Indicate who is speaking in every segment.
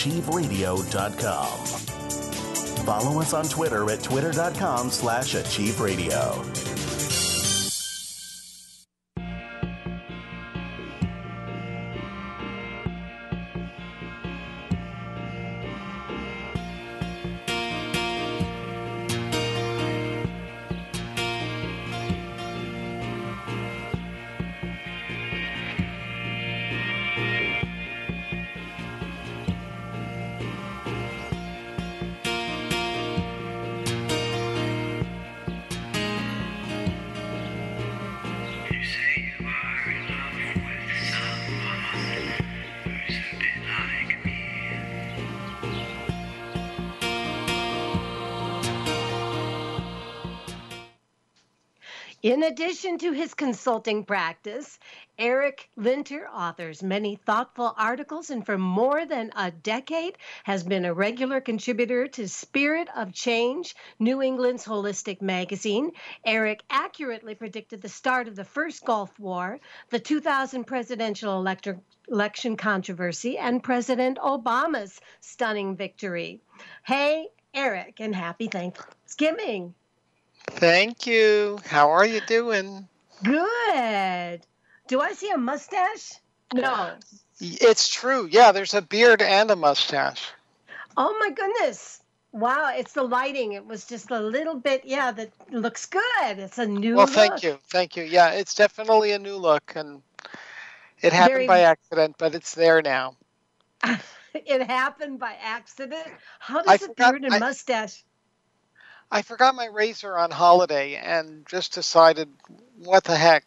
Speaker 1: achieveradio.com. Follow us on Twitter at twitter.com/achieveradio.
Speaker 2: In addition to his consulting practice, Eric Linter authors many thoughtful articles and for more than a decade has been a regular contributor to Spirit of Change, New England's holistic magazine. Eric accurately predicted the start of the first Gulf War, the 2000 presidential election controversy, and President Obama's stunning victory. Hey, Eric, and happy Thanksgiving.
Speaker 3: Thank you. How are you doing?
Speaker 2: Good. Do I see a mustache? No.
Speaker 3: It's true. Yeah, there's a beard and a mustache.
Speaker 2: Oh, my goodness. Wow, it's the lighting. It was just a little bit, that looks good. It's a new look.
Speaker 3: Thank you. Thank you. Yeah, it's definitely a new look, and it happened by accident, but it's there now.
Speaker 2: It happened by accident? How does a beard and mustache...
Speaker 3: I forgot my razor on holiday and just decided, what the heck?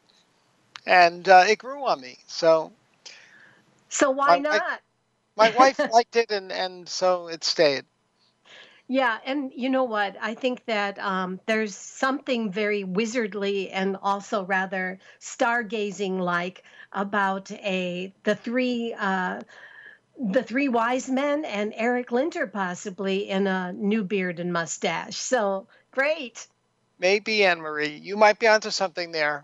Speaker 3: And it grew on me. So
Speaker 2: why not?
Speaker 3: My wife liked it, and so it stayed.
Speaker 2: Yeah, and you know what? I think that there's something very wizardly and also rather stargazing-like about the three wise men and Eric Linter possibly in a new beard and mustache. So great.
Speaker 3: Maybe, Anne-Marie. You might be onto something there.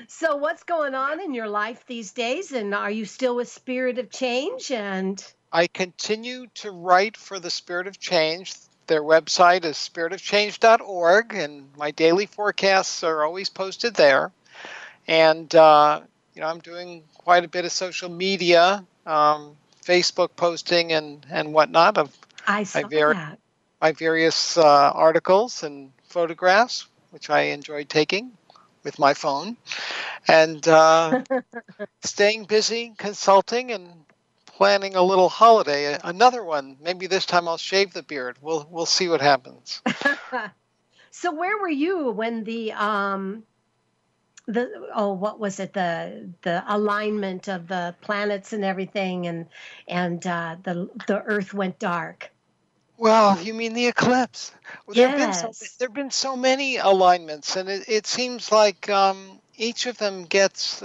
Speaker 2: So what's going on in your life these days? And are you still with Spirit of Change? And
Speaker 3: I continue to write for the Spirit of Change. Their website is spiritofchange.org, and my daily forecasts are always posted there. And I'm doing quite a bit of social media, Facebook posting and whatnot of
Speaker 2: my
Speaker 3: various articles and photographs, which I enjoyed taking with my phone, and staying busy consulting and planning a little holiday, another one. Maybe this time I'll shave the beard. We'll see what happens.
Speaker 2: So where were you when the alignment of the planets and everything and the Earth went dark?
Speaker 3: Well, you mean the eclipse? Well,
Speaker 2: Yes.
Speaker 3: There have been so many alignments, and it seems like each of them gets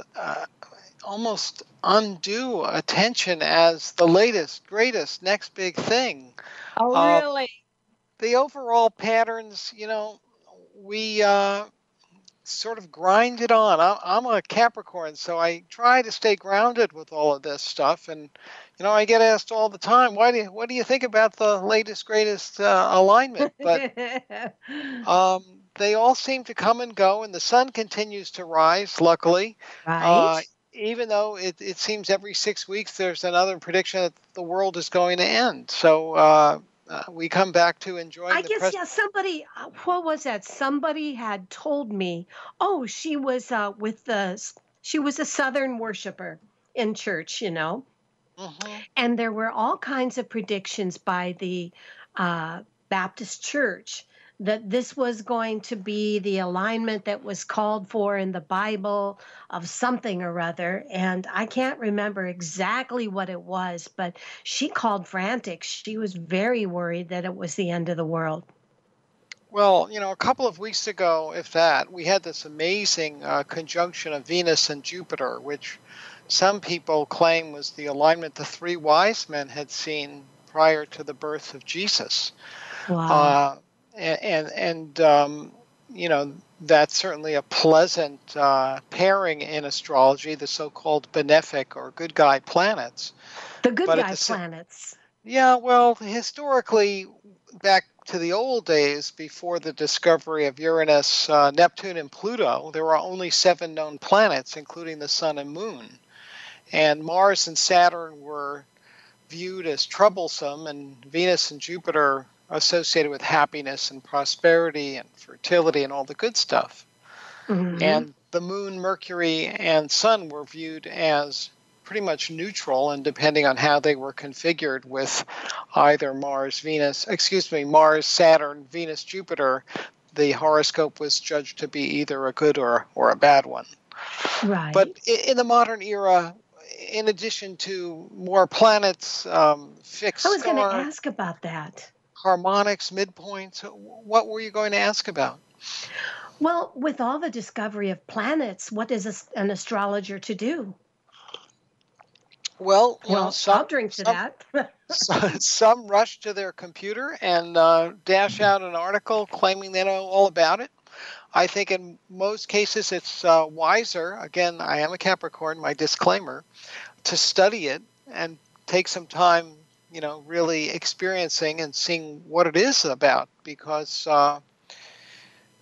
Speaker 3: almost undue attention as the latest, greatest, next big thing.
Speaker 2: Oh, really?
Speaker 3: The overall patterns, we sort of grind it on. I'm a Capricorn, so I try to stay grounded with all of this stuff. And, I get asked all the time, what do you think about the latest, greatest alignment? But they all seem to come and go, and the sun continues to rise, luckily.
Speaker 2: Right.
Speaker 3: Even though it seems every 6 weeks there's another prediction that the world is going to end. So we come back to enjoying
Speaker 2: somebody, what was that? Somebody had told me, she was she was a Southern worshiper in church,
Speaker 3: Mm-hmm.
Speaker 2: And there were all kinds of predictions by the Baptist Church that this was going to be the alignment that was called for in the Bible of something or other. And I can't remember exactly what it was, but she called frantic. She was very worried that it was the end of the world.
Speaker 3: Well, a couple of weeks ago, if that, we had this amazing conjunction of Venus and Jupiter, which some people claim was the alignment the three wise men had seen prior to the birth of Jesus.
Speaker 2: Wow.
Speaker 3: That's certainly a pleasant pairing in astrology, the so-called benefic or good guy planets.
Speaker 2: The good
Speaker 3: But at
Speaker 2: guy
Speaker 3: the
Speaker 2: planets.
Speaker 3: yeah, well, historically, back to the old days, before the discovery of Uranus, Neptune, and Pluto, there were only 7 known planets, including the Sun and Moon. And Mars and Saturn were viewed as troublesome, and Venus and Jupiter associated with happiness and prosperity and fertility and all the good stuff.
Speaker 2: Hmm.
Speaker 3: And the Moon, Mercury, and Sun were viewed as pretty much neutral, and depending on how they were configured with either Mars, Saturn, Venus, Jupiter, the horoscope was judged to be either a good or a bad one. But
Speaker 2: Right.
Speaker 3: in the modern era, in addition to more planets, fixed
Speaker 2: I was going to
Speaker 3: stars,
Speaker 2: ask about that.
Speaker 3: harmonics, midpoints, what were you going to ask about?
Speaker 2: Well, with all the discovery of planets, what is an astrologer to do?
Speaker 3: Well,
Speaker 2: Well, I'll drink to that.
Speaker 3: some rush to their computer and dash out an article claiming they know all about it. I think in most cases it's wiser, again, I am a Capricorn, my disclaimer, to study it and take some time, really experiencing and seeing what it is about, because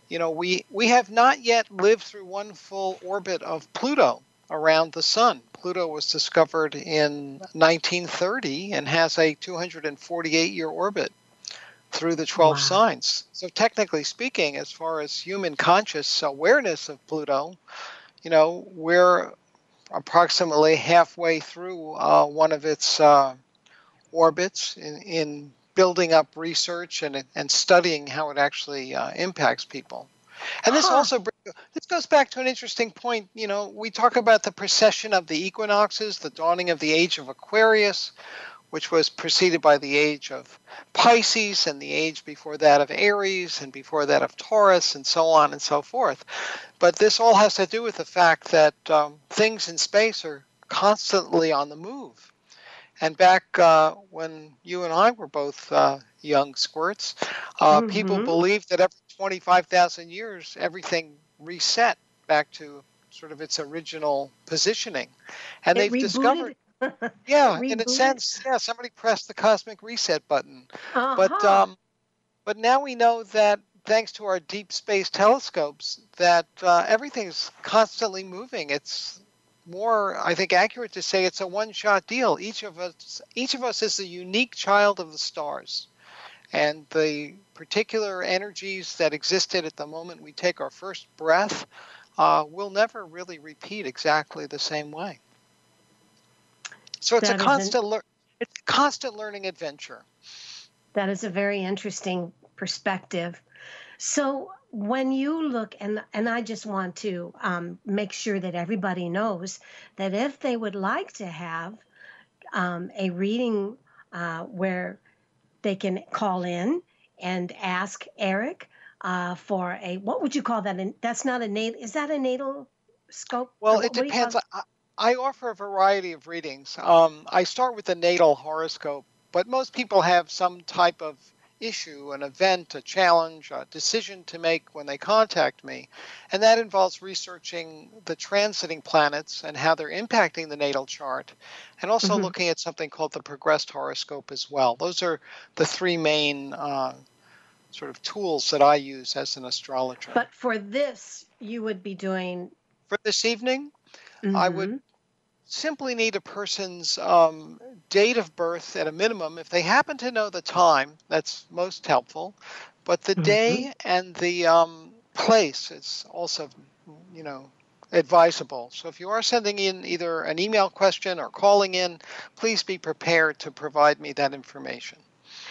Speaker 3: we have not yet lived through one full orbit of Pluto around the sun. Pluto was discovered in 1930 and has a 248-year orbit through the 12
Speaker 2: Wow.
Speaker 3: signs. So technically speaking, as far as human conscious awareness of Pluto, we're approximately halfway through one of its orbits in building up research and studying how it actually impacts people. And
Speaker 2: Huh.
Speaker 3: this goes back to an interesting point. We talk about the precession of the equinoxes, the dawning of the age of Aquarius, which was preceded by the age of Pisces and the age before that of Aries and before that of Taurus, and so on and so forth. But this all has to do with the fact that things in space are constantly on the move. And back when you and I were both young squirts, people
Speaker 2: Hmm.
Speaker 3: believed that every 25,000 years, everything reset back to sort of its original positioning. And
Speaker 2: It
Speaker 3: they've discovered,
Speaker 2: rebooted. It
Speaker 3: yeah, in a
Speaker 2: rebooted.
Speaker 3: sense, yeah, somebody pressed the cosmic reset button. But
Speaker 2: Uh-huh.
Speaker 3: um, but now we know that thanks to our deep space telescopes, that everything's constantly moving. It's more, I think, accurate to say it's a one-shot deal. Each of us is a unique child of the stars, and the particular energies that existed at the moment we take our first breath will never really repeat exactly the same way. So it's a
Speaker 2: That is an
Speaker 3: constant learning adventure.
Speaker 2: that is a very interesting perspective. So when you look, and I just want to make sure that everybody knows that if they would like to have a reading where they can call in and ask Eric for a, what would you call that? That's not a natal, is that a natal scope? Or
Speaker 3: Well, it
Speaker 2: what do you call
Speaker 3: depends.
Speaker 2: it?
Speaker 3: I offer a variety of readings. I start with the natal horoscope, but most people have some type of issue, an event, a challenge, a decision to make when they contact me. And that involves researching the transiting planets and how they're impacting the natal chart, and also
Speaker 2: Mhm.
Speaker 3: looking at something called the progressed horoscope as well. Those are the 3 main sort of tools that I use as an astrologer.
Speaker 2: But for this, you would be doing,
Speaker 3: For this evening, I would
Speaker 2: mhm,
Speaker 3: simply need a person's date of birth at a minimum. If they happen to know the time, that's most helpful. But the
Speaker 2: mhm.
Speaker 3: day and the place is also, you know, advisable. So if you are sending in either an email question or calling in, please be prepared to provide me that information.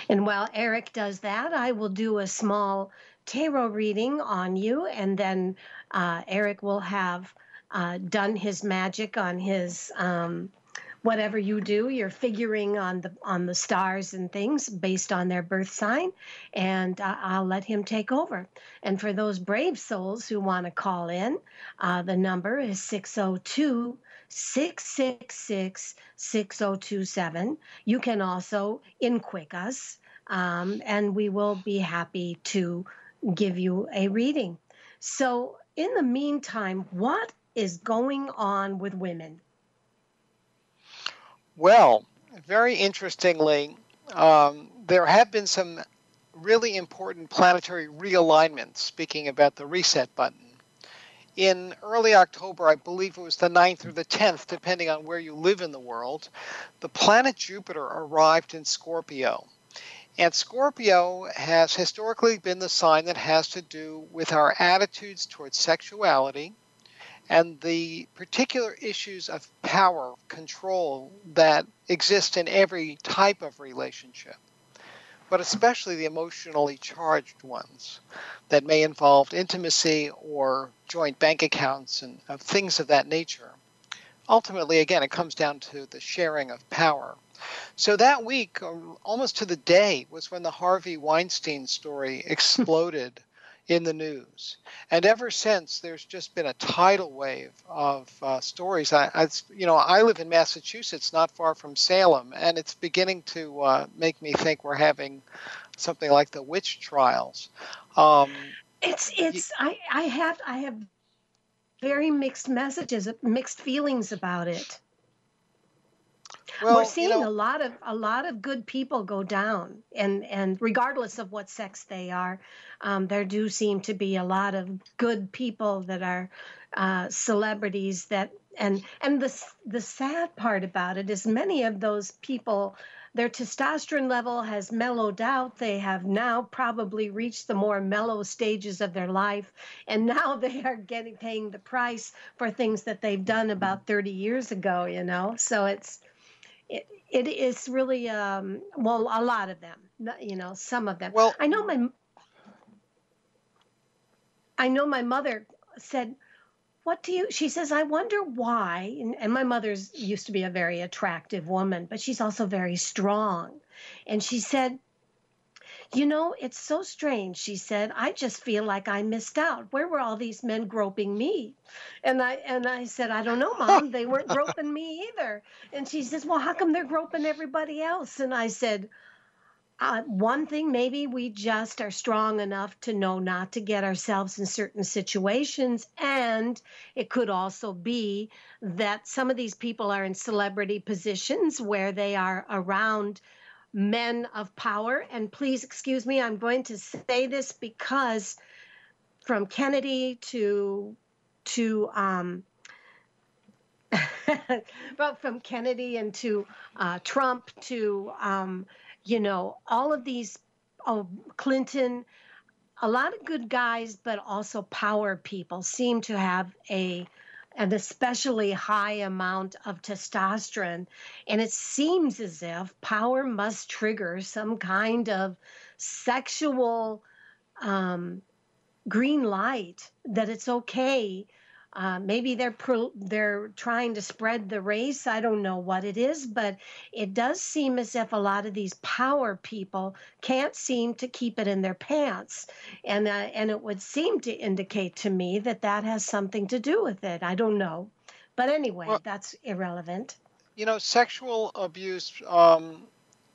Speaker 2: And while Eric does that, I will do a small tarot reading on you, and then Eric will have done his magic on his whatever you do. You're figuring on the stars and things based on their birth sign, and I'll let him take over. And for those brave souls who want to call in, the number is 602 666 6027. You can also inquick us, and we will be happy to give you a reading. So, in the meantime, what is going on with women?
Speaker 3: Well, Very interestingly, there have been some really important planetary realignments, speaking about the reset button. In early October, I believe it was the 9th or the 10th, depending on where you live in the world, the planet Jupiter arrived in Scorpio. And Scorpio has historically been the sign that has to do with our attitudes towards sexuality and the particular issues of power, control that exist in every type of relationship, but especially the emotionally charged ones that may involve intimacy or joint bank accounts and things of that nature. Ultimately, again, it comes down to the sharing of power. So that week, almost to the day, was when the Harvey Weinstein story exploded in the news. And ever since, there's just been a tidal wave of stories. I live in Massachusetts, not far from Salem, and it's beginning to make me think we're having something like the witch trials.
Speaker 2: I have very mixed messages, mixed feelings about it.
Speaker 3: Well,
Speaker 2: we're seeing a lot of good people go down, and regardless of what sex they are, there do seem to be a lot of good people that are celebrities that and the sad part about it is many of those people, their testosterone level has mellowed out. They have now probably reached the more mellow stages of their life, and now they are paying the price for things that they've done about 30 years ago, so it is really well, a lot of them, some of them.
Speaker 3: Well,
Speaker 2: I know my mother said, she says, I wonder why, and my mother's used to be a very attractive woman, but she's also very strong. And she said, it's so strange. She said, I just feel like I missed out. Where were all these men groping me? And I said, I don't know, Mom. They weren't groping me either. And she says, well, how come they're groping everybody else? And I said, one thing, maybe we just are strong enough to know not to get ourselves in certain situations. And it could also be that some of these people are in celebrity positions where they are around men of power. And please excuse me, I'm going to say this because from Kennedy to well, from Kennedy and to Trump to all of these, Clinton, a lot of good guys, but also power people seem to have an especially high amount of testosterone. And it seems as if power must trigger some kind of sexual green light that it's okay. Maybe they're trying to spread the race. I don't know what it is, but it does seem as if a lot of these power people can't seem to keep it in their pants, and it would seem to indicate to me that has something to do with it. I don't know, but anyway,
Speaker 3: well,
Speaker 2: that's irrelevant.
Speaker 3: Sexual abuse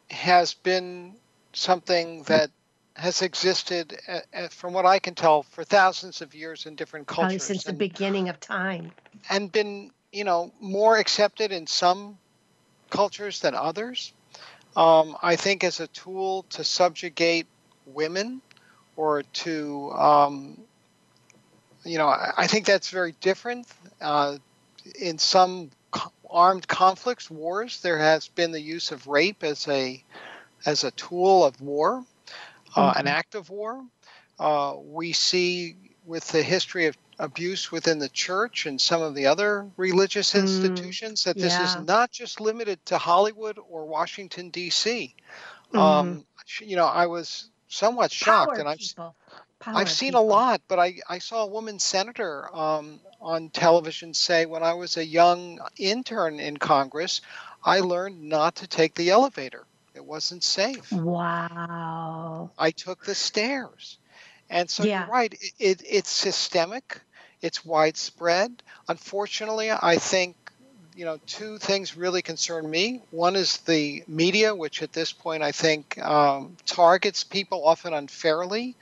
Speaker 3: has been something that has existed, from what I can tell, for thousands of years in different cultures.
Speaker 2: Probably since the beginning of time.
Speaker 3: And been, more accepted in some cultures than others. I think as a tool to subjugate women or to, I think that's very different. In some armed conflicts, wars, there has been the use of rape as a tool of war. An act of war. We see with the history of abuse within the church and some of the other religious institutions that this is not just limited to Hollywood or Washington, D.C. I was somewhat shocked. I've seen a lot, but I saw a woman senator on television say, when I was a young intern in Congress, I learned not to take the elevator. It wasn't safe.
Speaker 2: Wow.
Speaker 3: I took the stairs. And so you're right. It's systemic. It's widespread. Unfortunately, I think, two things really concern me. One is the media, which at this point I think targets people often unfairly.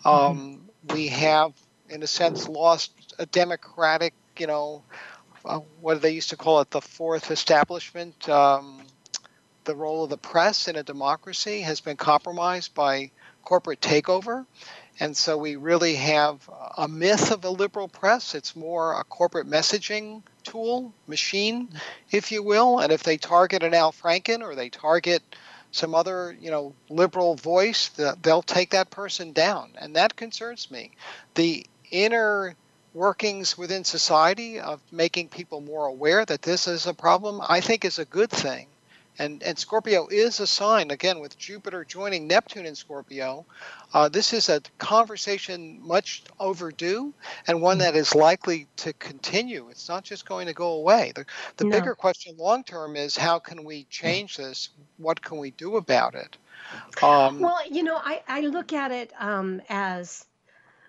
Speaker 3: We have, in a sense, lost a democratic, what they used to call it, the fourth establishment. the role of the press in a democracy has been compromised by corporate takeover. And so we really have a myth of a liberal press. It's more a corporate messaging tool, machine, if you will. And if they target an Al Franken or they target some other, liberal voice, they'll take that person down. And that concerns me. The inner workings within society of making people more aware that this is a problem, I think is a good thing. And Scorpio is a sign, again, with Jupiter joining Neptune in Scorpio. This is a conversation much overdue and one that is likely to continue. It's not just going to go away. The
Speaker 2: No.
Speaker 3: bigger question long term is how can we change this? What can we do about it?
Speaker 2: Well, I look at it as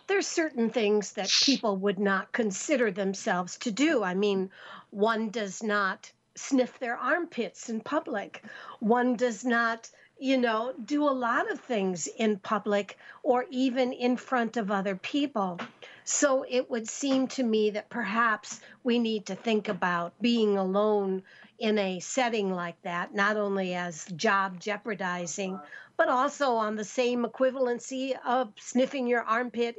Speaker 2: there's certain things that people would not consider themselves to do. I mean, one does not sniff their armpits in public. One does not, do a lot of things in public or even in front of other people. So it would seem to me that perhaps we need to think about being alone in a setting like that, not only as job jeopardizing, but also on the same equivalency of sniffing your armpit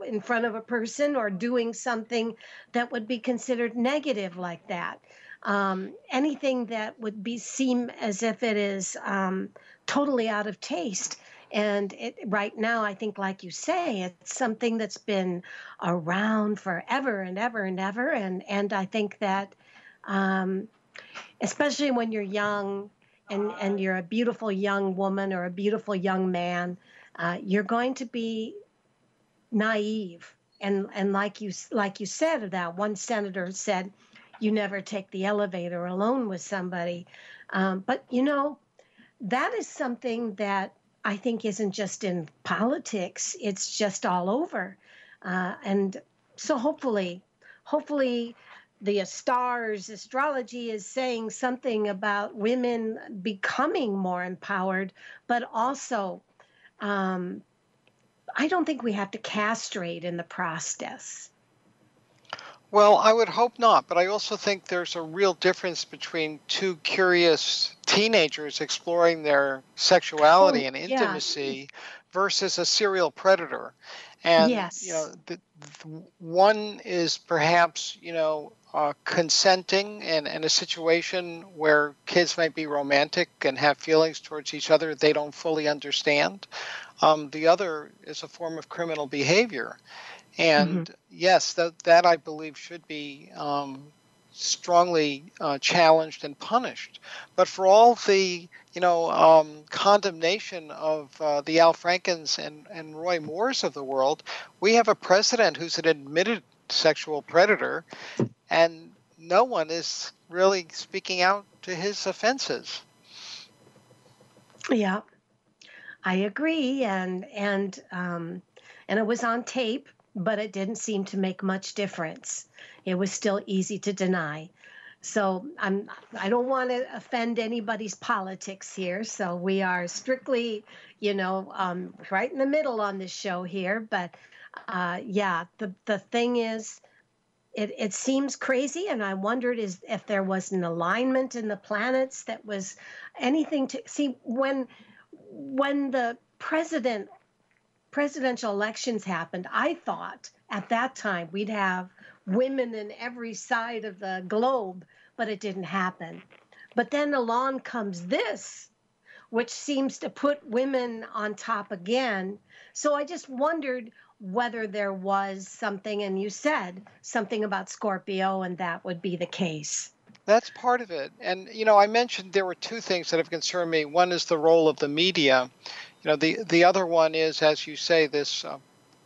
Speaker 2: in front of a person or doing something that would be considered negative like that. Anything that would seem as if it is totally out of taste. And right now, I think, like you say, it's something that's been around forever and ever and ever. And I think that, especially when you're young and you're a beautiful young woman or a beautiful young man, you're going to be naive. And like you said, that one senator said, you never take the elevator alone with somebody. But, that is something that I think isn't just in politics. It's just all over. And so hopefully the stars, astrology is saying something about women becoming more empowered, but also I don't think we have to castrate in the process.
Speaker 3: Well, I would hope not, but I also think there's a real difference between two curious teenagers exploring their sexuality and intimacy versus a serial predator. And,
Speaker 2: yes.
Speaker 3: One is perhaps, consenting in a situation where kids might be romantic and have feelings towards each other they don't fully understand. The other is a form of criminal behavior. And yes, that I believe should be strongly challenged and punished. But for all the condemnation of the Al Frankens and Roy Moores of the world, we have a president who's an admitted sexual predator, and no one is really speaking out to his offenses.
Speaker 2: Yeah, I agree, and it was on tape. But it didn't seem to make much difference. It was still easy to deny. So I don't want to offend anybody's politics here. So we are strictly, right in the middle on this show here. But the thing is, it seems crazy, and I wondered if there was an alignment in the planets that was anything to see when the presidential elections happened. I thought at that time we'd have women in every side of the globe, but it didn't happen. But then along comes this, which seems to put women on top again. So I just wondered whether there was something, and you said something about Scorpio, and that would be the case.
Speaker 3: That's part of it. And, I mentioned there were two things that have concerned me. One is the role of the media. The other one is, as you say, this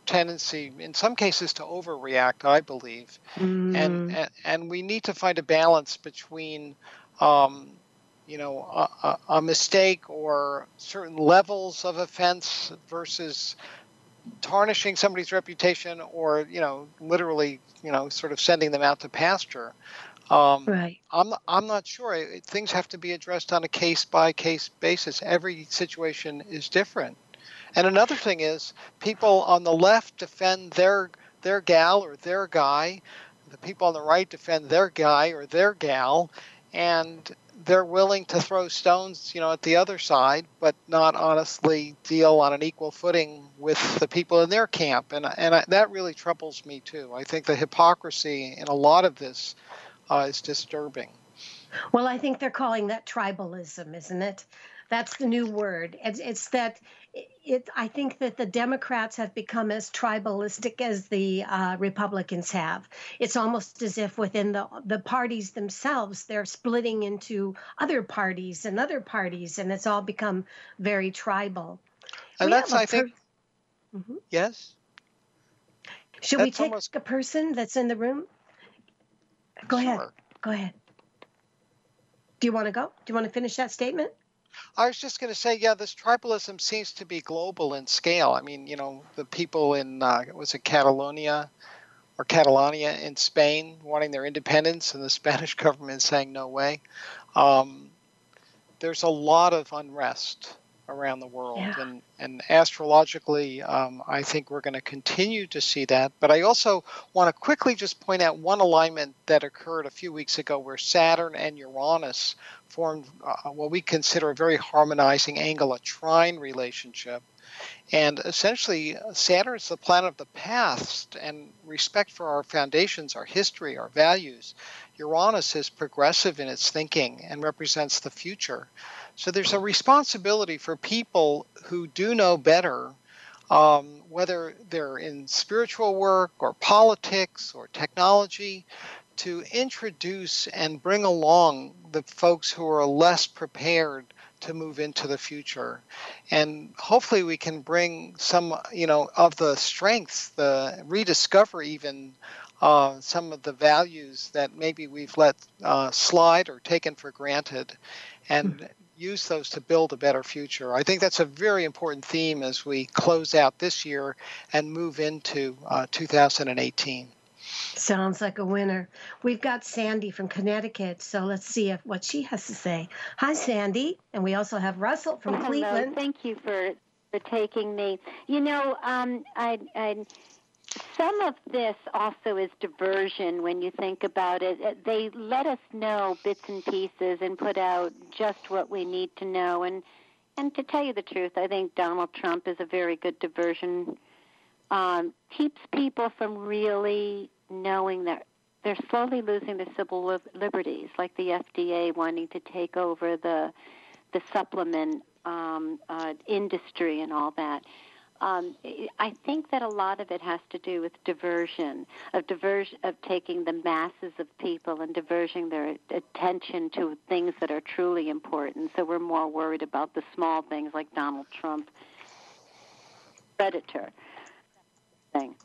Speaker 3: tendency, in some cases, to overreact, I believe. And we need to find a balance between, a mistake or certain levels of offense versus tarnishing somebody's reputation or, literally, sort of sending them out to pasture.
Speaker 2: Right.
Speaker 3: I'm not sure. Things have to be addressed on a case-by-case basis. Every situation is different. And another thing is people on the left defend their gal or their guy. The people on the right defend their guy or their gal. And they're willing to throw stones, at the other side, but not honestly deal on an equal footing with the people in their camp. And that really troubles me, too. I think the hypocrisy in a lot of this is disturbing.
Speaker 2: Well, I think they're calling that tribalism, isn't it? That's the new word. It's that I think that the Democrats have become as tribalistic as the Republicans have. It's almost as if within the parties themselves, they're splitting into other parties, and it's all become very tribal.
Speaker 3: And that's, I think,
Speaker 2: Mhm.
Speaker 3: Yes?
Speaker 2: Should we take a person that's in the room? Go ahead. Go ahead. Do you want to go? Do you want to finish that statement?
Speaker 3: I was just going to say, this tribalism seems to be global in scale. I mean, the people in, was it Catalonia in Spain wanting their independence, and the Spanish government saying no way. There's a lot of unrest around the world.
Speaker 2: Yeah.
Speaker 3: And astrologically, I think we're going to continue to see that. But I also want to quickly just point out one alignment that occurred a few weeks ago where Saturn and Uranus formed what we consider a very harmonizing angle, a trine relationship. And essentially, Saturn is the planet of the past and respect for our foundations, our history, our values. Uranus is progressive in its thinking and represents the future. So there's a responsibility for people who do know better, whether they're in spiritual work or politics or technology, to introduce and bring along the folks who are less prepared to move into the future. And hopefully we can bring some, of the strengths, the rediscover even some of the values that maybe we've let slide or taken for granted, and use those to build a better future. I think that's a very important theme as we close out this year and move into 2018.
Speaker 2: Sounds like a winner. We've got Sandy from Connecticut, so let's see what she has to say. Hi, Sandy. And we also have Russell from Cleveland.
Speaker 4: Hello. Thank you for taking me. Some of this also is diversion when you think about it. They let us know bits and pieces and put out just what we need to know. And to tell you the truth, I think Donald Trump is a very good diversion. Keeps people from really knowing that they're slowly losing their civil liberties, like the FDA wanting to take over the supplement industry and all that. I think that a lot of it has to do with diversion, of taking the masses of people and diverting their attention to things that are truly important. So we're more worried about the small things like Donald Trump, predator thing.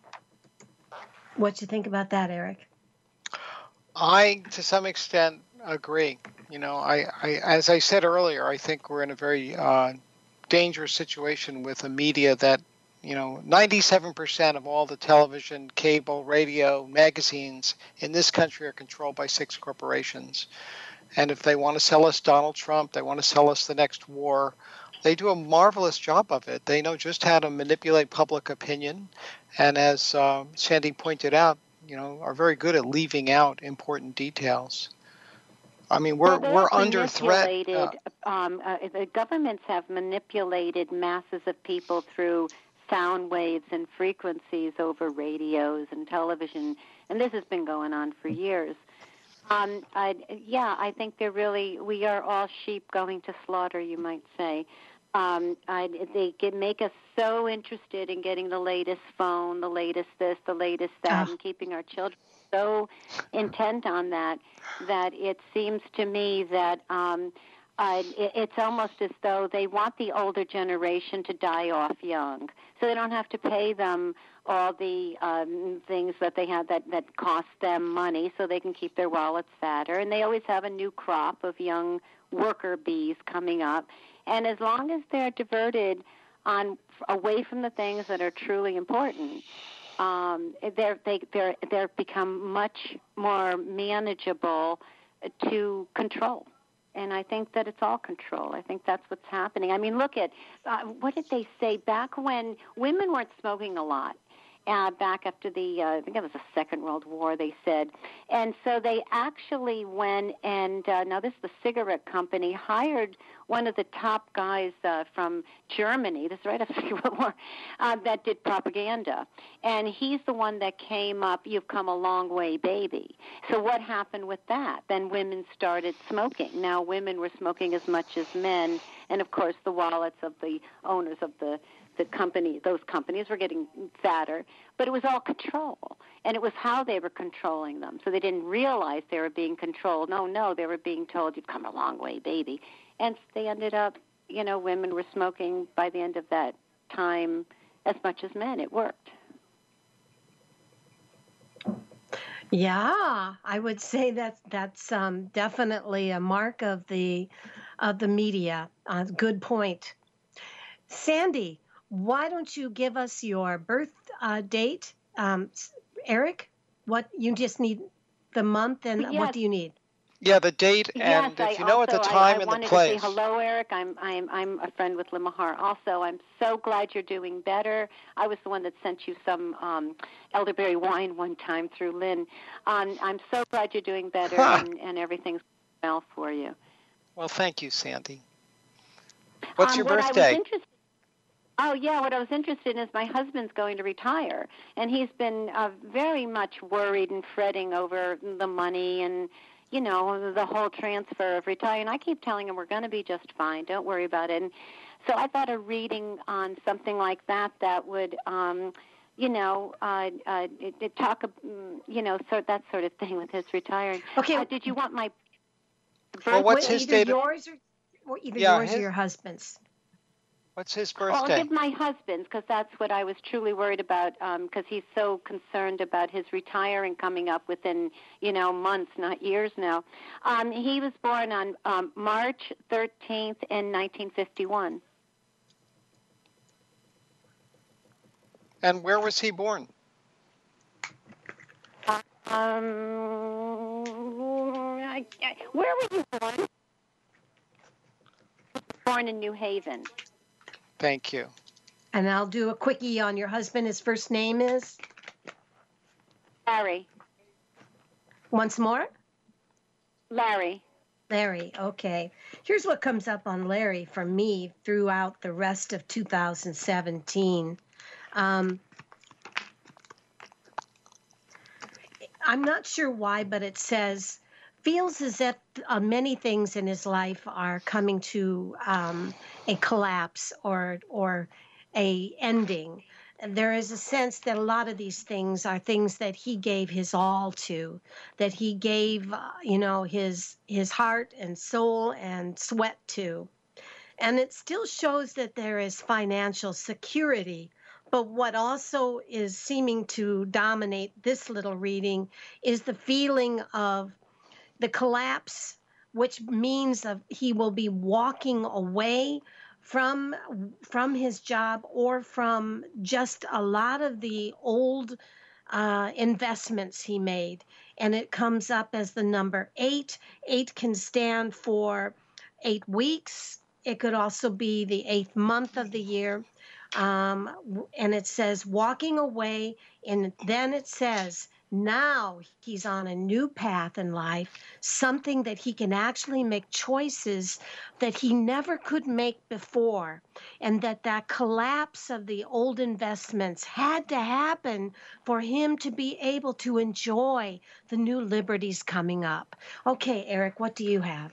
Speaker 2: What do you think about that, Eric?
Speaker 3: I, to some extent, agree. As I said earlier, I think we're in a very dangerous situation with a media that, 97% of all the television, cable, radio, magazines in this country are controlled by 6 corporations. And if they want to sell us Donald Trump, they want to sell us the next war, they do a marvelous job of it. They know just how to manipulate public opinion. And as Sandy pointed out, are very good at leaving out important details. I mean, we're under threat.
Speaker 4: The governments have manipulated masses of people through sound waves and frequencies over radios and television, and this has been going on for years. I think we are all sheep going to slaughter, you might say. They make us so interested in getting the latest phone, the latest this, the latest that, and keeping our children so intent on that it seems to me that it's almost as though they want the older generation to die off young, so they don't have to pay them all the things that they have that cost them money, so they can keep their wallets fatter. And they always have a new crop of young worker bees coming up. And as long as they're diverted away from the things that are truly important, they're become much more manageable to control. And I think that it's all control. I think that's what's happening. I mean, look at what did they say back when women weren't smoking a lot, back after the, I think it was the Second World War, they said. And so they actually went and, now this is the cigarette company, hired one of the top guys from Germany, this is right after the Second World War, that did propaganda. And he's the one that came up, "You've come a long way, baby." So what happened with that? Then women started smoking. Now women were smoking as much as men, and of course the wallets of the owners of the company, those companies were getting fatter, but it was all control, and it was how they were controlling them. So they didn't realize they were being controlled. No, they were being told, "You've come a long way, baby." And they ended up, women were smoking by the end of that time as much as men. It worked.
Speaker 2: Yeah, I would say that's definitely a mark of the media. Good point. Sandy, why don't you give us your birth date? Eric, what you just need the month and
Speaker 4: Yes.
Speaker 2: what do you need?
Speaker 3: Yeah, the date, and
Speaker 4: yes,
Speaker 3: if you know at the time and the place.
Speaker 4: I wanted to say hello, Eric. I'm a friend with Limahar. Also, I'm so glad you're doing better. I was the one that sent you some elderberry wine one time through Lynn. I'm so glad you're doing better and everything's well for you.
Speaker 3: Well, thank you, Sandy. What's your birthday?
Speaker 4: What I was interested in is my husband's going to retire, and he's been very much worried and fretting over the money and, the whole transfer of retiring. I keep telling him we're going to be just fine. Don't worry about it. And so I thought a reading on something like that would, talk, that sort of thing with his retiring.
Speaker 2: Okay.
Speaker 4: Did you want my birth?
Speaker 3: Well, what's his date?
Speaker 2: Yours or yours or your husband's?
Speaker 3: What's his
Speaker 4: Well,
Speaker 3: birthday?
Speaker 4: I'll give my husband's because that's what I was truly worried about because he's so concerned about his retiring coming up within, months, not years now. He was born on March 13th in 1951.
Speaker 3: And where was he born?
Speaker 4: Where were you born? Born in New Haven.
Speaker 3: Thank you.
Speaker 2: And I'll do a quickie on your husband. His first name is?
Speaker 4: Larry.
Speaker 2: Once more?
Speaker 4: Larry.
Speaker 2: Larry, okay. Here's what comes up on Larry for me throughout the rest of 2017. I'm not sure why, but it says, feels as if many things in his life are coming to a collapse or a ending. There is a sense that a lot of these things are things that he gave his all to, that he gave, his heart and soul and sweat to. And it still shows that there is financial security. But what also is seeming to dominate this little reading is the feeling of the collapse, which means he will be walking away from his job or from just a lot of the old investments he made. And it comes up as the number 8. 8 can stand for 8 weeks. It could also be the 8th month of the year. And it says walking away, and then it says now he's on a new path in life, something that he can actually make choices that he never could make before, and that collapse of the old investments had to happen for him to be able to enjoy the new liberties coming up. Okay, Eric, what do you have?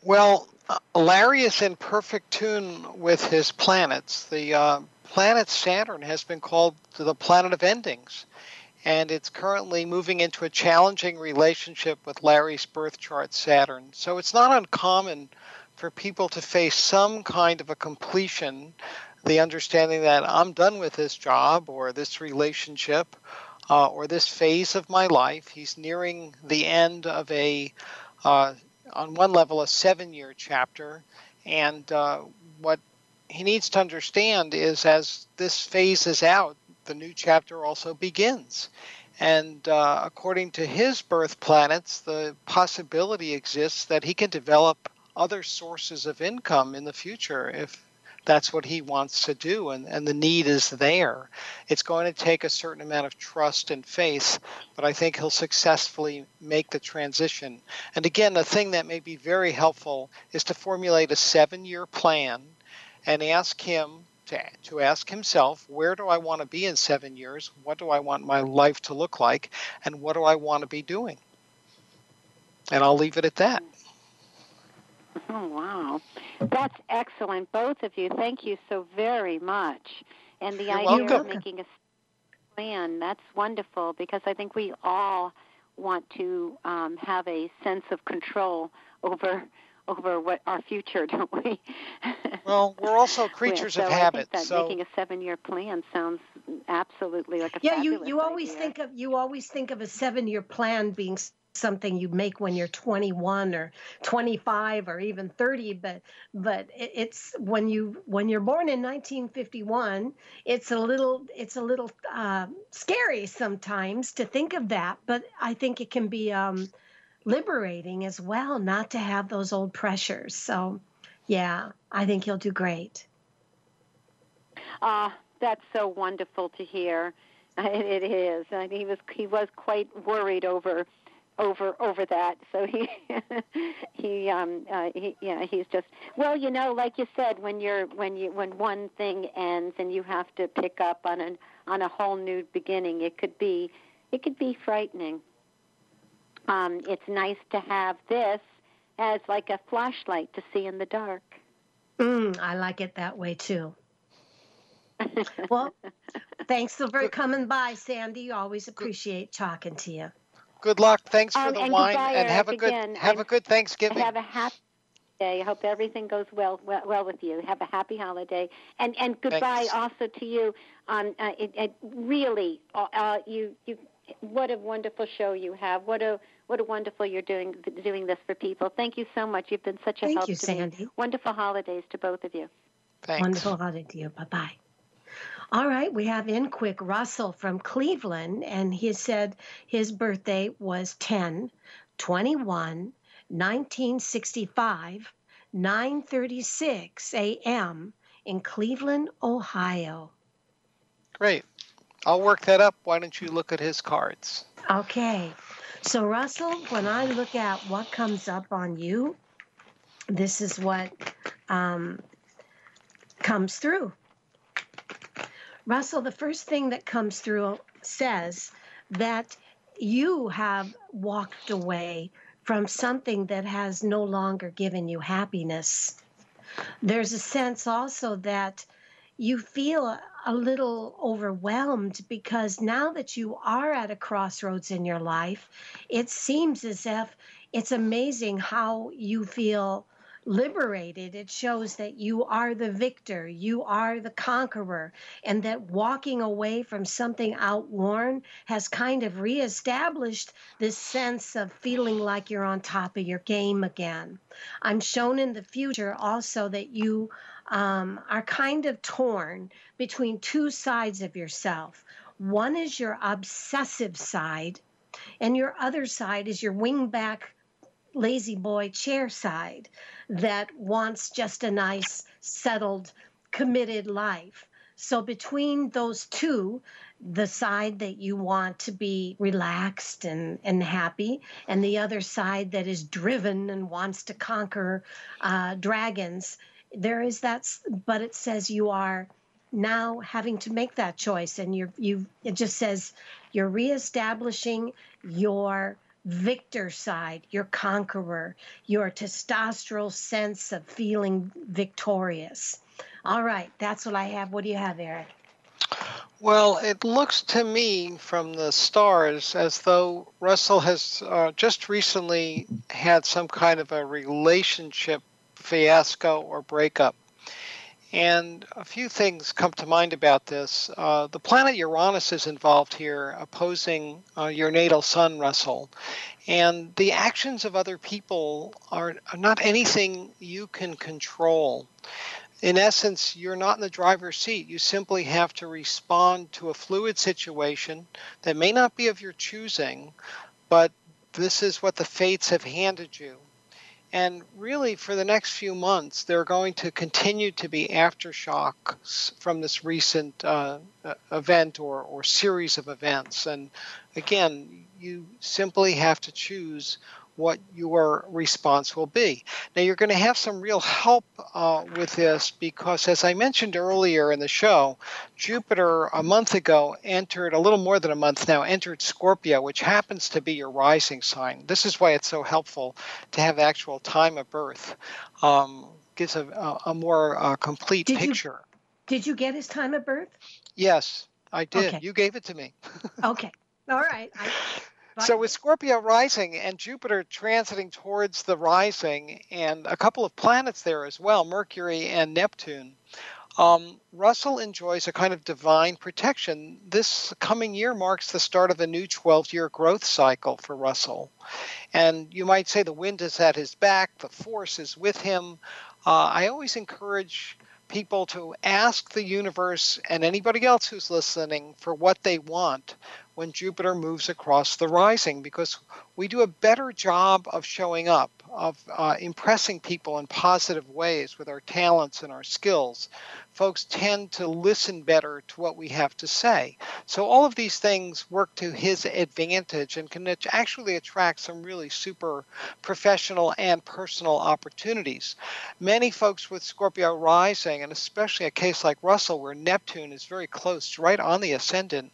Speaker 3: Well, Larry is in perfect tune with his planets. The planet Saturn has been called the planet of endings, and it's currently moving into a challenging relationship with Larry's birth chart, Saturn. So it's not uncommon for people to face some kind of a completion, the understanding that I'm done with this job or this relationship or this phase of my life. He's nearing the end of on one level, a 7-year chapter. And what he needs to understand is as this phase is out, the new chapter also begins. And according to his birth planets, the possibility exists that he can develop other sources of income in the future if that's what he wants to do, and the need is there. It's going to take a certain amount of trust and faith, but I think he'll successfully make the transition. And again, the thing that may be very helpful is to formulate a 7-year plan and ask him to ask himself, where do I want to be in 7 years? What do I want my life to look like? And what do I want to be doing? And I'll leave it at that.
Speaker 4: Oh, wow. That's excellent, both of you. Thank you so very much. And the idea of making a plan, that's wonderful, because I think we all want to have a sense of control over what our future, don't we?
Speaker 3: Well, we're also creatures of habit.
Speaker 4: I think that making a 7-year plan sounds absolutely like a fabulous idea.
Speaker 2: You always think of a 7-year plan being something you make when you're 21 or 25 or even 30, but it's when you're born in 1951, it's a little scary sometimes to think of that, but I think it can be liberating as well not to have those old pressures. So yeah, I think he'll do great.
Speaker 4: That's so wonderful to hear. It is. And he was quite worried over that. So he's just, well, like you said, when one thing ends and you have to pick up on a whole new beginning, it could be frightening. It's nice to have this as like a flashlight to see in the dark.
Speaker 2: I like it that way too. Well, thanks for coming by, Sandy. Always appreciate talking to you.
Speaker 3: Good luck. Thanks for the wine,
Speaker 4: goodbye,
Speaker 3: and have a good Thanksgiving.
Speaker 4: Have a happy day. I hope everything goes well with you. Have a happy holiday, and goodbye. Thanks. Also to you. Really, you what a wonderful show you have. What a wonderful you're doing this for people. Thank you so much. You've been such a help to
Speaker 2: Sandy.
Speaker 4: me. Wonderful holidays to both of you.
Speaker 3: Thanks.
Speaker 2: Wonderful holiday to you. Bye-bye. All right, we have in quick Russell from Cleveland, and he said his birthday was 10/21/1965, 9:36 a.m. in Cleveland, Ohio.
Speaker 3: Great. I'll work that up. Why don't you look at his cards?
Speaker 2: Okay. So, Russell, when I look at what comes up on you, this is what comes through. Russell, the first thing that comes through says that you have walked away from something that has no longer given you happiness. There's a sense also that you feel a little overwhelmed because now that you are at a crossroads in your life, it seems as if it's amazing how you feel liberated. It shows that you are the victor, you are the conqueror, and that walking away from something outworn has kind of reestablished this sense of feeling like you're on top of your game again. I'm shown in the future also that you are kind of torn between two sides of yourself. One is your obsessive side, and your other side is your wingback lazy boy chair side that wants just a nice, settled, committed life. So between those two, the side that you want to be relaxed and happy, and the other side that is driven and wants to conquer dragons, there is that, but it says you are now having to make that choice, and it just says you're reestablishing your victor side, your conqueror, your testosterone sense of feeling victorious. All right, that's what I have. What do you have, Eric?
Speaker 3: Well, it looks to me from the stars as though Russell has just recently had some kind of a relationship fiasco or breakup. And a few things come to mind about this. The planet Uranus is involved here, opposing your natal sun, Russell. And the actions of other people are not anything you can control. In essence, you're not in the driver's seat. You simply have to respond to a fluid situation that may not be of your choosing, but this is what the fates have handed you. And really, for the next few months, there are going to continue to be aftershocks from this recent event or series of events. And again, you simply have to choose what your response will be. Now, you're going to have some real help with this because, as I mentioned earlier in the show, Jupiter a month ago entered, a little more than a month now, entered Scorpio, which happens to be your rising sign. This is why it's so helpful to have the actual time of birth. Gives a more complete picture.
Speaker 2: Did you get his time of birth?
Speaker 3: Yes, I did.
Speaker 2: Okay.
Speaker 3: You gave it to me.
Speaker 2: Okay. All right.
Speaker 3: So with Scorpio rising and Jupiter transiting towards the rising and a couple of planets there as well, Mercury and Neptune, Russell enjoys a kind of divine protection. This coming year marks the start of a new 12-year growth cycle for Russell. And you might say the wind is at his back, the force is with him. I always encourage people to ask the universe and anybody else who's listening for what they want when Jupiter moves across the rising, because we do a better job of showing up, of impressing people in positive ways with our talents and our skills. Folks tend to listen better to what we have to say. So all of these things work to his advantage and can actually attract some really super professional and personal opportunities. Many folks with Scorpio rising, and especially a case like Russell where Neptune is very close, right on the ascendant,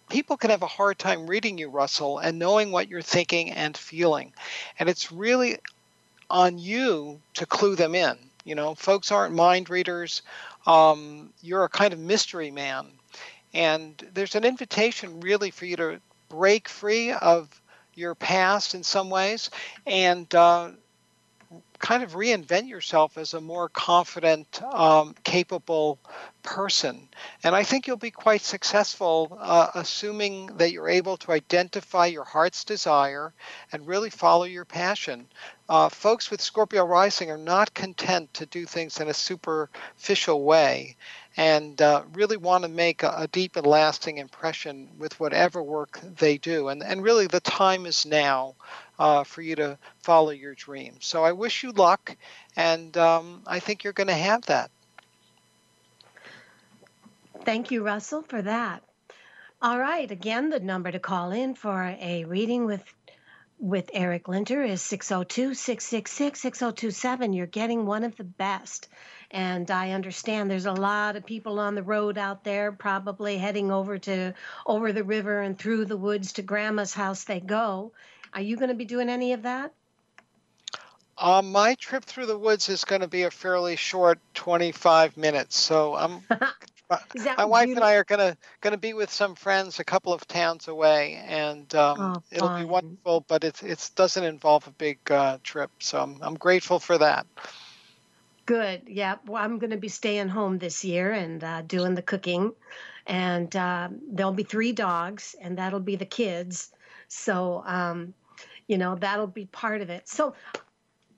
Speaker 3: people can have a hard time reading you, Russell, and knowing what you're thinking and feeling. And it's really on you to clue them in. You know, folks aren't mind readers. You're a kind of mystery man. And there's an invitation really for you to break free of your past in some ways and kind of reinvent yourself as a more confident, capable person. And I think you'll be quite successful, assuming that you're able to identify your heart's desire and really follow your passion. Folks with Scorpio rising are not content to do things in a superficial way and really want to make a deep and lasting impression with whatever work they do. And really the time is now for you to follow your dreams. So I wish you luck, and I think you're going to have that.
Speaker 2: Thank you, Russell, for that. All right. Again, the number to call in for a reading with Eric Linter is 602-666-6027. You're getting one of the best. And I understand there's a lot of people on the road out there probably heading over the river and through the woods to Grandma's house they go. Are you going to be doing any of that?
Speaker 3: My trip through the woods is going to be a fairly short 25 minutes. So my wife and I are going to be with some friends a couple of towns away, and it'll be wonderful. But it doesn't involve a big trip, so I'm grateful for that.
Speaker 2: Good. Yeah. Well, I'm going to be staying home this year and doing the cooking, and there'll be 3 dogs, and that'll be the kids. So, that'll be part of it. So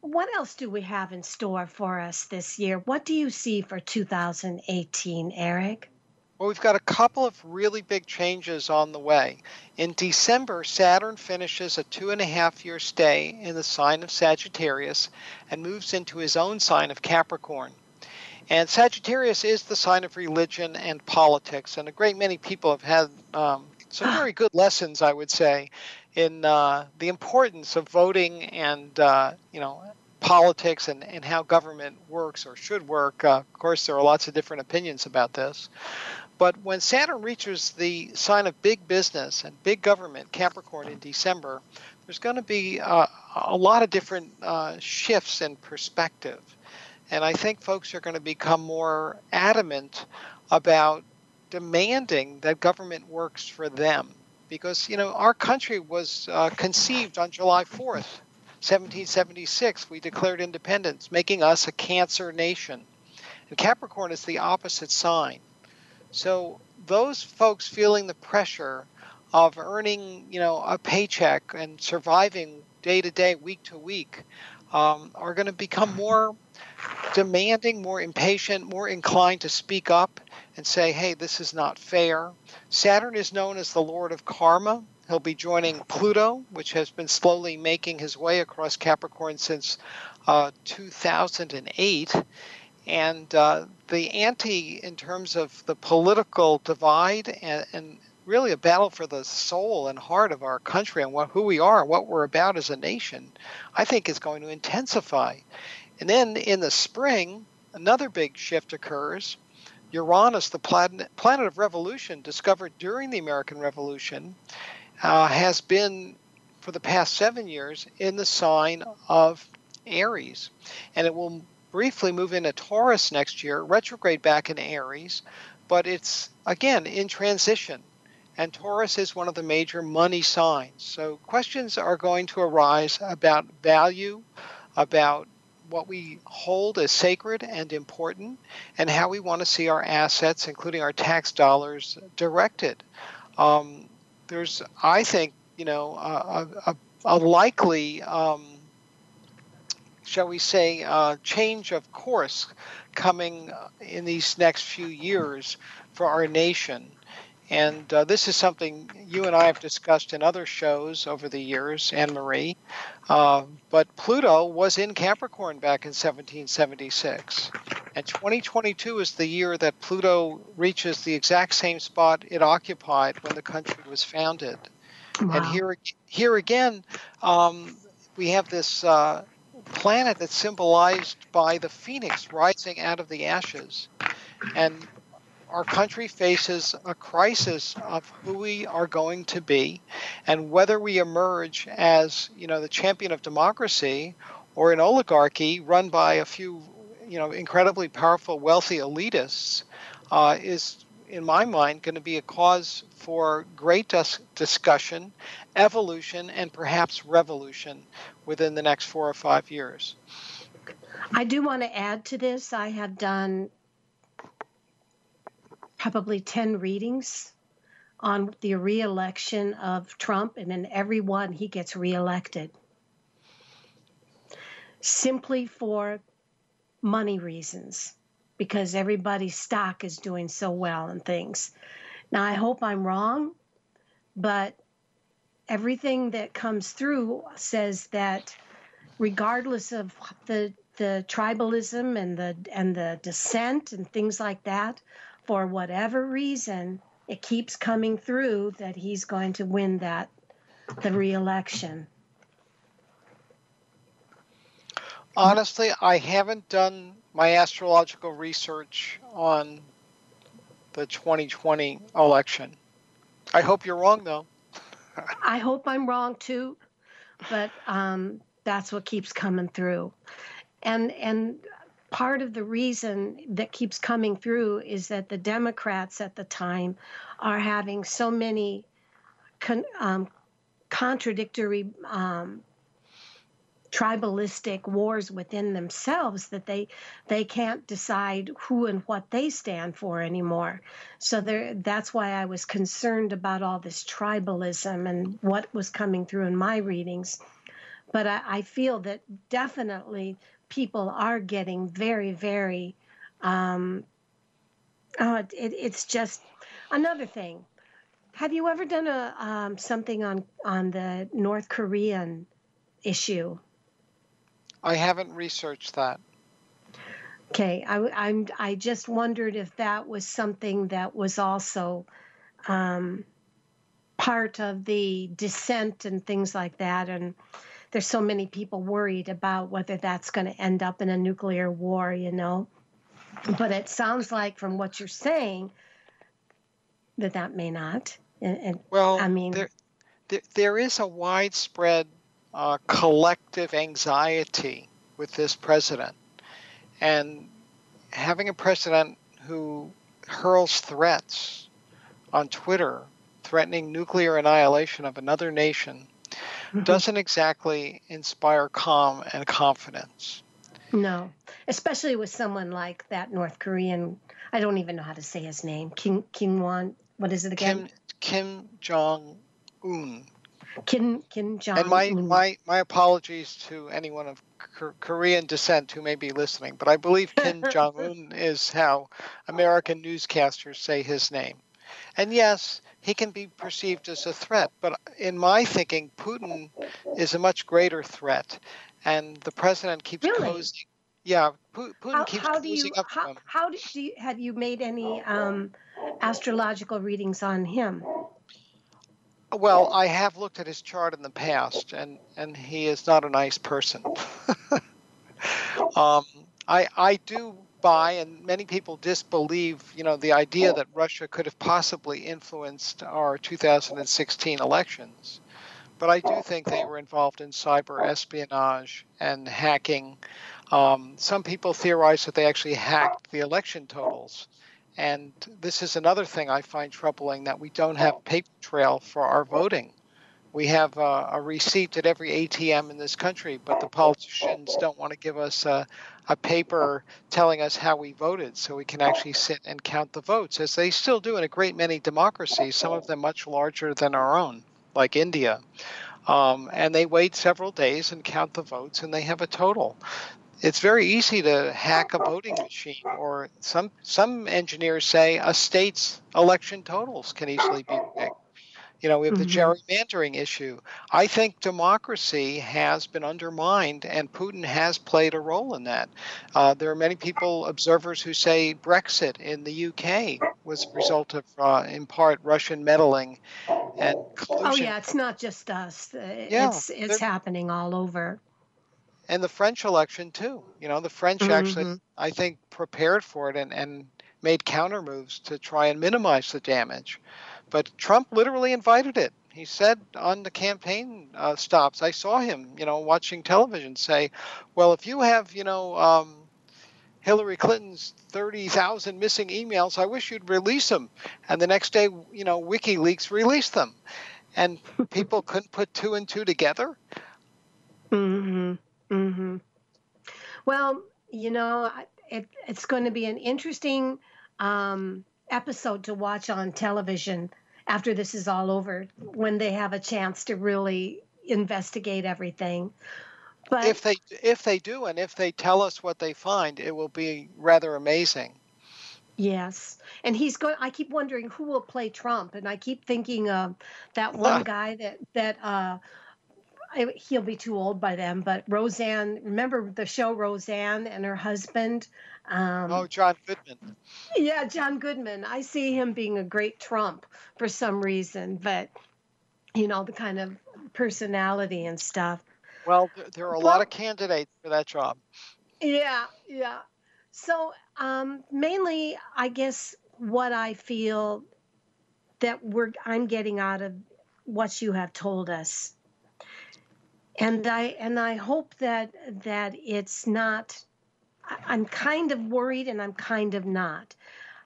Speaker 2: what else do we have in store for us this year? What do you see for 2018, Eric?
Speaker 3: Well, we've got a couple of really big changes on the way. In December, Saturn finishes a 2.5-year stay in the sign of Sagittarius and moves into his own sign of Capricorn. And Sagittarius is the sign of religion and politics, and a great many people have had some very good lessons, I would say, in the importance of voting and, politics and how government works or should work. Of course, there are lots of different opinions about this. But when Saturn reaches the sign of big business and big government, Capricorn, in December, there's going to be a lot of different shifts in perspective. And I think folks are going to become more adamant about demanding that government works for them. Because, our country was conceived on July 4th, 1776. We declared independence, making us a Cancer nation. And Capricorn is the opposite sign. So those folks feeling the pressure of earning, a paycheck and surviving day to day, week to week, are going to become more demanding, more impatient, more inclined to speak up and say, hey, this is not fair. Saturn is known as the Lord of Karma. He'll be joining Pluto, which has been slowly making his way across Capricorn since 2008. And the ante in terms of the political divide and really a battle for the soul and heart of our country and who we are and what we're about as a nation, I think is going to intensify. And then in the spring, another big shift occurs. Uranus, the planet of revolution, discovered during the American Revolution, has been for the past 7 years in the sign of Aries. And it will briefly move into Taurus next year, retrograde back in Aries, but it's, again, in transition. And Taurus is one of the major money signs. So questions are going to arise about value, about what we hold as sacred and important, and how we want to see our assets, including our tax dollars, directed. There's, I think, a likely, shall we say, change of course coming in these next few years for our nation. And this is something you and I have discussed in other shows over the years, Anne-Marie. But Pluto was in Capricorn back in 1776. And 2022 is the year that Pluto reaches the exact same spot it occupied when the country was founded. Wow. And here again, we have this planet that's symbolized by the phoenix rising out of the ashes. And our country faces a crisis of who we are going to be and whether we emerge as, the champion of democracy or an oligarchy run by a few, incredibly powerful, wealthy elitists is, in my mind, going to be a cause for great discussion, evolution, and perhaps revolution within the next 4 or 5 years.
Speaker 2: I do want to add to this. I have done probably 10 readings on the re-election of Trump, and in every one he gets re-elected simply for money reasons, because everybody's stock is doing so well and things. Now, I hope I'm wrong, but everything that comes through says that regardless of the tribalism and the dissent and things like that, for whatever reason, it keeps coming through that he's going to win the re-election.
Speaker 3: Honestly, I haven't done my astrological research on the 2020 election. I hope you're wrong, though.
Speaker 2: I hope I'm wrong, too, but that's what keeps coming through. And part of the reason that keeps coming through is that the Democrats at the time are having so many contradictory tribalistic wars within themselves that they can't decide who and what they stand for anymore. So that's why I was concerned about all this tribalism and what was coming through in my readings. But I feel that definitely people are getting very, very, it's just another thing. Have you ever done something on the North Korean issue?
Speaker 3: I haven't researched that.
Speaker 2: Okay, I just wondered if that was something that was also part of the dissent and things like that, and there's so many people worried about whether that's going to end up in a nuclear war, But it sounds like from what you're saying that may not.
Speaker 3: Well, I mean, there is a widespread collective anxiety with this president. And having a president who hurls threats on Twitter, threatening nuclear annihilation of another nation, doesn't exactly inspire calm and confidence.
Speaker 2: No, especially with someone like that North Korean, I don't even know how to say his name, Kim what is it again?
Speaker 3: Kim Jong-un.
Speaker 2: Kim Jong-un.
Speaker 3: And my apologies to anyone of Korean descent who may be listening, but I believe Kim Jong-un is how American newscasters say his name. And yes, he can be perceived as a threat, but in my thinking, Putin is a much greater threat. and the president keeps
Speaker 2: Really?
Speaker 3: cozying. Yeah, Putin keeps
Speaker 2: How do
Speaker 3: cozying
Speaker 2: you
Speaker 3: up to him.
Speaker 2: have you made any astrological readings on him?
Speaker 3: Well, I have looked at his chart in the past, and he is not a nice person. um, I do buy, and many people disbelieve, the idea that Russia could have possibly influenced our 2016 elections. But I do think they were involved in cyber espionage and hacking. Some people theorize that they actually hacked the election totals. And this is another thing I find troubling, that we don't have paper trail for our voting. We have a receipt at every ATM in this country, but the politicians don't want to give us a paper telling us how we voted so we can actually sit and count the votes, as they still do in a great many democracies, some of them much larger than our own, like India. And they wait several days and count the votes, and they have a total. It's very easy to hack a voting machine, or some engineers say a state's election totals can easily be rigged. We have the gerrymandering issue. I think democracy has been undermined, and Putin has played a role in that. There are many observers who say Brexit in the UK was a result of, in part, Russian meddling and collusion.
Speaker 2: Oh yeah, it's not just us. It's happening all over.
Speaker 3: And the French election too. The French actually, I think, prepared for it and made counter moves to try and minimize the damage. But Trump literally invited it. He said on the campaign stops, I saw him, watching television, say, well, if you have, Hillary Clinton's 30,000 missing emails, I wish you'd release them. And the next day, WikiLeaks released them. And people couldn't put two and two together.
Speaker 2: Well, it's going to be an interesting episode to watch on television after this is all over, when they have a chance to really investigate everything. But
Speaker 3: if they do, and if they tell us what they find, it will be rather amazing.
Speaker 2: Yes. And I keep wondering who will play Trump. And I keep thinking of that one guy that he'll be too old by then, but Roseanne, remember the show Roseanne and her husband?
Speaker 3: John Goodman.
Speaker 2: Yeah, John Goodman. I see him being a great Trump for some reason, but, the kind of personality and stuff.
Speaker 3: Well, there are a lot of candidates for that job.
Speaker 2: Yeah. So mainly, I guess what I feel that I'm getting out of what you have told us, and I hope that it's not. I'm kind of worried, and I'm kind of not.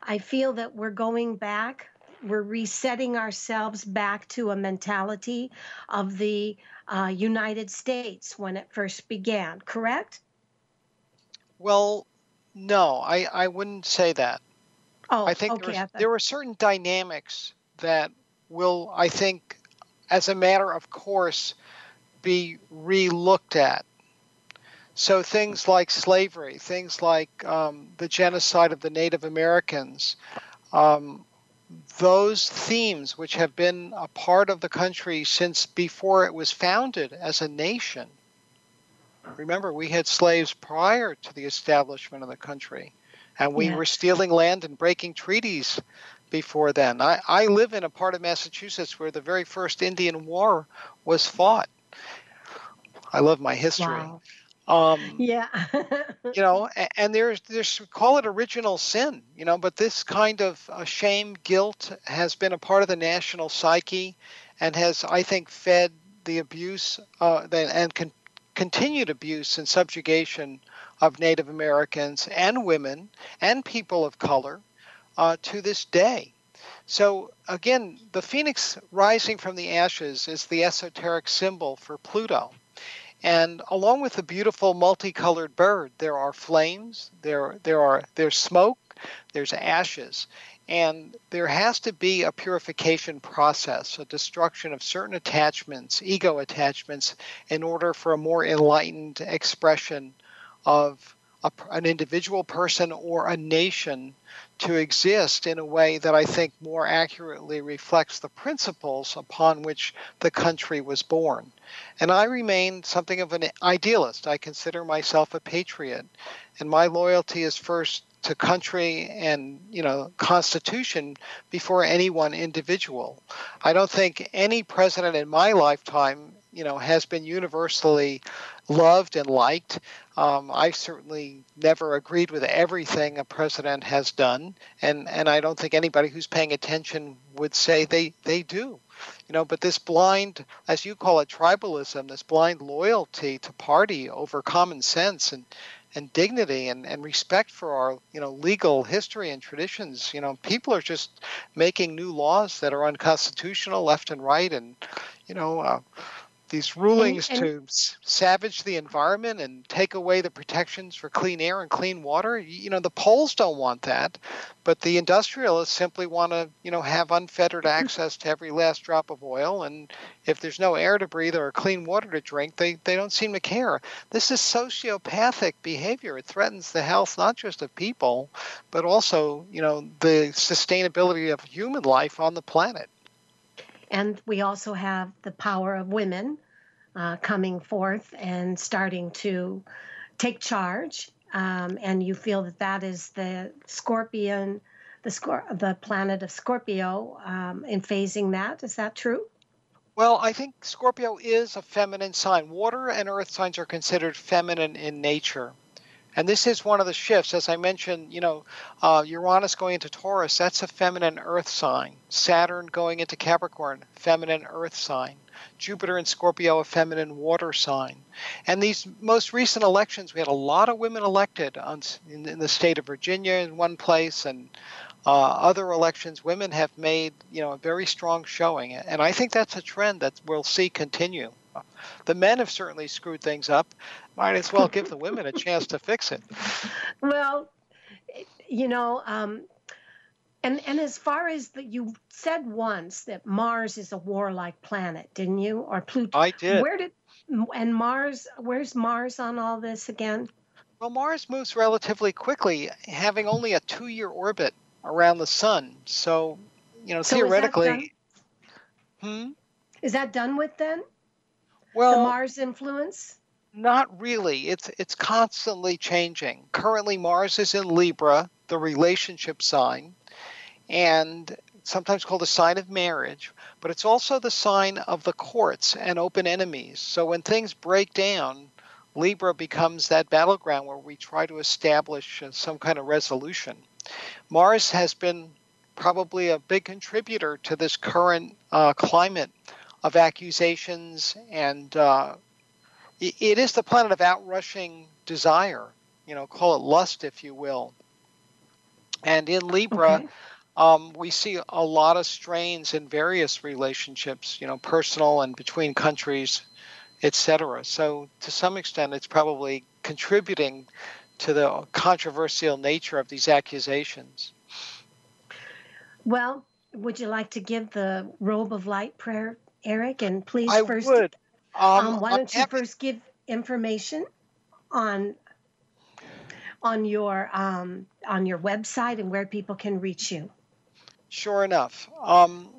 Speaker 2: I feel that we're going back. We're resetting ourselves back to a mentality of the United States when it first began. Correct?
Speaker 3: Well, no, I wouldn't say that.
Speaker 2: Oh,
Speaker 3: I think
Speaker 2: okay.
Speaker 3: there are certain dynamics that will, I think, as a matter of course, be re-looked at. So things like slavery, things like the genocide of the Native Americans, those themes which have been a part of the country since before it was founded as a nation. Remember, we had slaves prior to the establishment of the country, and we were stealing land and breaking treaties before then. I live in a part of Massachusetts where the very first Indian War was fought. I love my history.
Speaker 2: Wow.
Speaker 3: And there's call it original sin, but this kind of shame, guilt has been a part of the national psyche and has, I think, fed the abuse and continued abuse and subjugation of Native Americans and women and people of color to this day. So again, the phoenix rising from the ashes is the esoteric symbol for Pluto. And along with the beautiful multicolored bird, there are flames, there's smoke, there's ashes, and there has to be a purification process, a destruction of certain attachments, ego attachments, in order for a more enlightened expression of an individual person or a nation to exist in a way that I think more accurately reflects the principles upon which the country was born. And I remain something of an idealist. I consider myself a patriot, and my loyalty is first to country and, Constitution before any one individual. I don't think any president in my lifetime, has been universally loved and liked. I certainly never agreed with everything a president has done, and I don't think anybody who's paying attention would say they do. But this blind, as you call it, tribalism, this blind loyalty to party over common sense and dignity and respect for our, legal history and traditions. People are just making new laws that are unconstitutional left and right, and, these rulings to savage the environment and take away the protections for clean air and clean water. The Poles don't want that, but the industrialists simply want to, have unfettered access to every last drop of oil. And if there's no air to breathe or clean water to drink, they don't seem to care. This is sociopathic behavior. It threatens the health not just of people, but also, the sustainability of human life on the planet.
Speaker 2: And we also have the power of women coming forth and starting to take charge. And you feel that is the Scorpion, the planet of Scorpio, in phasing that. Is that true?
Speaker 3: Well, I think Scorpio is a feminine sign. Water and earth signs are considered feminine in nature. And this is one of the shifts. As I mentioned, Uranus going into Taurus, that's a feminine earth sign. Saturn going into Capricorn, feminine earth sign. Jupiter in Scorpio, a feminine water sign. And these most recent elections, we had a lot of women elected in the state of Virginia in one place, and other elections, women have made, a very strong showing. And I think that's a trend that we'll see continue. The men have certainly screwed things up. Might as well give the women a chance to fix it.
Speaker 2: Well, and as far as you said once that Mars is a warlike planet, didn't you? Or Pluto?
Speaker 3: I did.
Speaker 2: Where's Mars on all this again?
Speaker 3: Well, Mars moves relatively quickly, having only a 2-year orbit around the sun. So, theoretically.
Speaker 2: Is that done with then?
Speaker 3: Well,
Speaker 2: the Mars influence?
Speaker 3: Not really. It's constantly changing. Currently, Mars is in Libra, the relationship sign, and sometimes called a sign of marriage, but it's also the sign of the courts and open enemies. So when things break down, Libra becomes that battleground where we try to establish some kind of resolution. Mars has been probably a big contributor to this current climate of accusations, and it is the planet of outrushing desire, call it lust, if you will. And in Libra, we see a lot of strains in various relationships, personal and between countries, etc. So to some extent, it's probably contributing to the controversial nature of these accusations.
Speaker 2: Well, would you like to give the robe of light prayer, Eric? And please
Speaker 3: I
Speaker 2: first,
Speaker 3: would.
Speaker 2: why don't you first give information on your website and where people can reach you?
Speaker 3: Sure enough.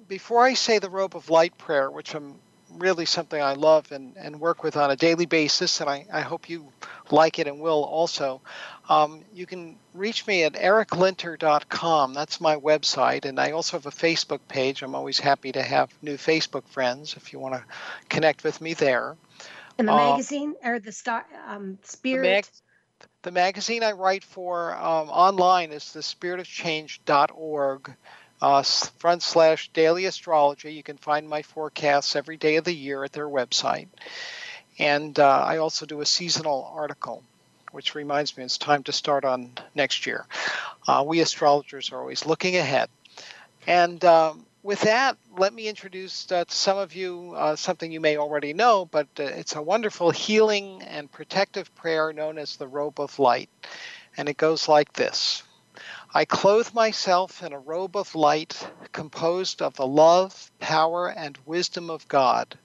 Speaker 3: Before I say the robe of light prayer, which I'm really something I love and work with on a daily basis, and I hope you like it and will also, you can reach me at ericlinter.com. That's my website, and I also have a Facebook page. I'm always happy to have new Facebook friends if you want to connect with me there.
Speaker 2: And the magazine or the Spirit?
Speaker 3: The magazine I write for online is thespiritofchange.org. /daily astrology. You can find my forecasts every day of the year at their website. And I also do a seasonal article, which reminds me it's time to start on next year. We astrologers are always looking ahead. And with that, let me introduce to some of you something you may already know, but it's a wonderful healing and protective prayer known as the robe of light. And it goes like this. I clothe myself in a robe of light composed of the love, power, and wisdom of God,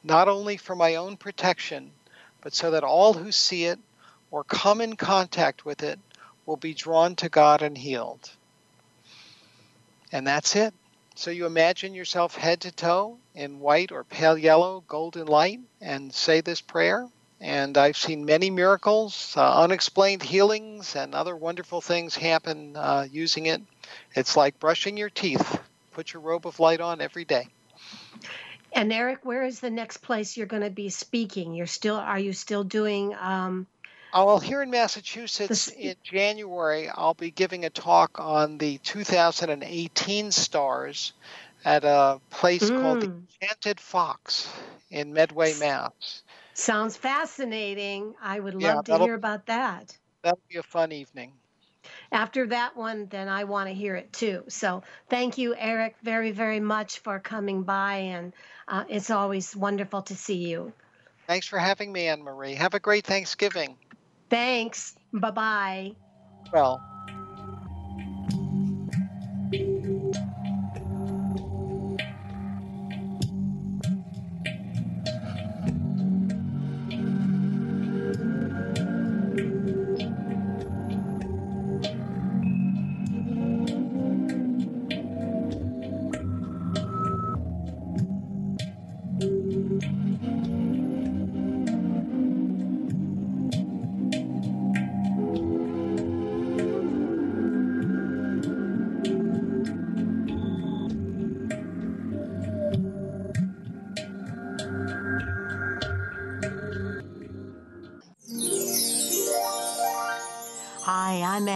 Speaker 3: not only for my own protection, but so that all who see it or come in contact with it will be drawn to God and healed. And that's it. So you imagine yourself head to toe in white or pale yellow golden light and say this prayer. And I've seen many miracles, unexplained healings, and other wonderful things happen using it. It's like brushing your teeth. Put your robe of light on every day.
Speaker 2: And Eric, where is the next place you're going to be speaking? Are you still doing
Speaker 3: Well, here in Massachusetts in January, I'll be giving a talk on the 2018 stars at a place called the Enchanted Fox in Medway, Mass.
Speaker 2: Sounds fascinating. I would love to hear about that.
Speaker 3: That'll be a fun evening.
Speaker 2: After that one, then I want to hear it too. So thank you, Eric, very, very much for coming by. And it's always wonderful to see you.
Speaker 3: Thanks for having me, Anne-Marie. Have a great Thanksgiving.
Speaker 2: Thanks. Bye-bye.
Speaker 3: Well.
Speaker 2: Hi, I'm